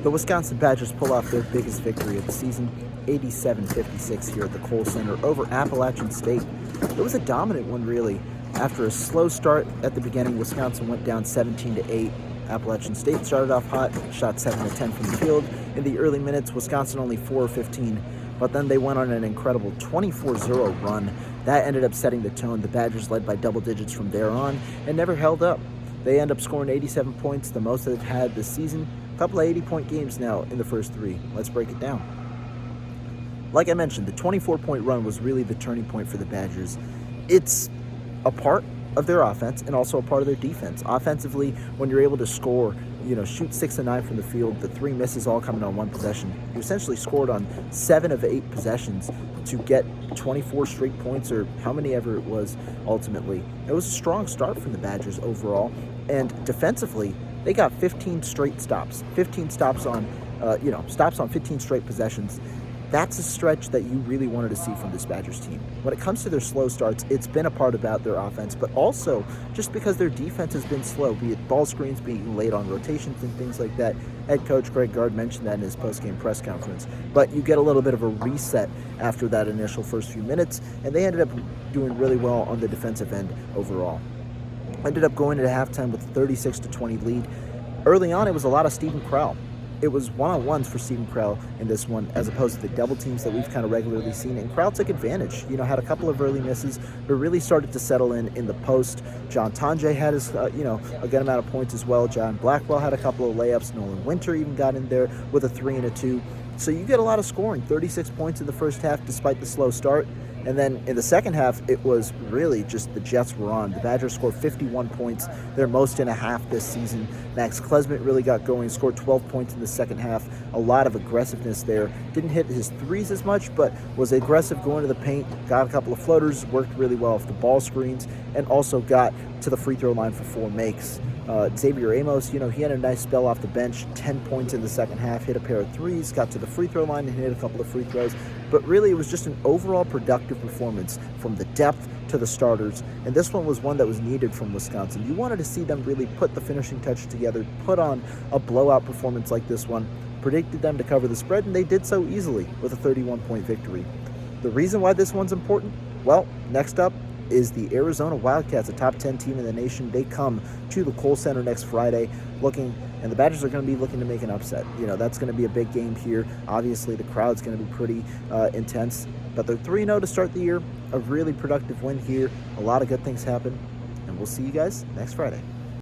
The Wisconsin Badgers pull off their biggest victory of the season, 87-56 here at the Kohl Center over Appalachian State. It was a dominant one, really. After a slow start at the beginning, Wisconsin went down 17-8. Appalachian State started off hot, shot 7 of 10 from the field. In the early minutes, Wisconsin only 4 of 15, but then they went on an incredible 24-0 run. That ended up setting the tone. The Badgers led by double digits from there on and never held up. They end up scoring 87 points, the most they've had this season. A couple of 80-point games now in the first three. Let's break it down. Like I mentioned, the 24-point run was really the turning point for the Badgers. It's a part of their offense and also a part of their defense. Offensively, when you're able to score, shoot 6 of 9 from the field, the 3 misses all coming on one possession. You essentially scored on 7 of 8 possessions to get 24 straight points, or how many ever it was ultimately. It was a strong start from the Badgers overall, and defensively, they got 15 straight stops. 15 stops on, stops on 15 straight possessions. That's a stretch that you really wanted to see from this Badgers team. When it comes to their slow starts, it's been a part about their offense, but also just because their defense has been slow, be it ball screens being late on rotations and things like that. Head coach Greg Gard mentioned that in his post-game press conference. But you get a little bit of a reset after that initial first few minutes, and they ended up doing really well on the defensive end overall. Ended up going into halftime with a 36-20 lead. Early on, it was a lot of Stephen Crowell. It was one-on-ones for Stephen Crowell in this one, as opposed to the double teams that we've kind of regularly seen. And Crowell took advantage. Had a couple of early misses, but really started to settle in the post. John Tonje had his, a good amount of points as well. John Blackwell had a couple of layups. Nolan Winter even got in there with a 3 and a 2. So you get a lot of scoring. 36 points in the first half, despite the slow start. And then in the second half, it was really just the Jets were on. The Badgers scored 51 points, their most in a half this season. Max Klesmit really got going, scored 12 points in the second half. A lot of aggressiveness there. Didn't hit his threes as much, but was aggressive going to the paint. Got a couple of floaters, worked really well off the ball screens, and also got to the free throw line for 4 makes. Xavier Amos, he had a nice spell off the bench, 10 points in the second half, hit a pair of threes, got to the free throw line and hit a couple of free throws. But really, it was just an overall productive performance from the depth to the starters. And this one was one that was needed from Wisconsin. You wanted to see them really put the finishing touch together, put on a blowout performance like this one. Predicted them to cover the spread, and they did so easily with a 31-point victory. The reason why this one's important? Well, next up is the Arizona Wildcats, a top 10 team in the nation. They come to the Kohl Center next Friday and the Badgers are going to be looking to make an upset. That's going to be a big game here. Obviously, the crowd's going to be pretty intense, but they're 3-0 to start the year. A really productive win here. A lot of good things happen, and we'll see you guys next Friday.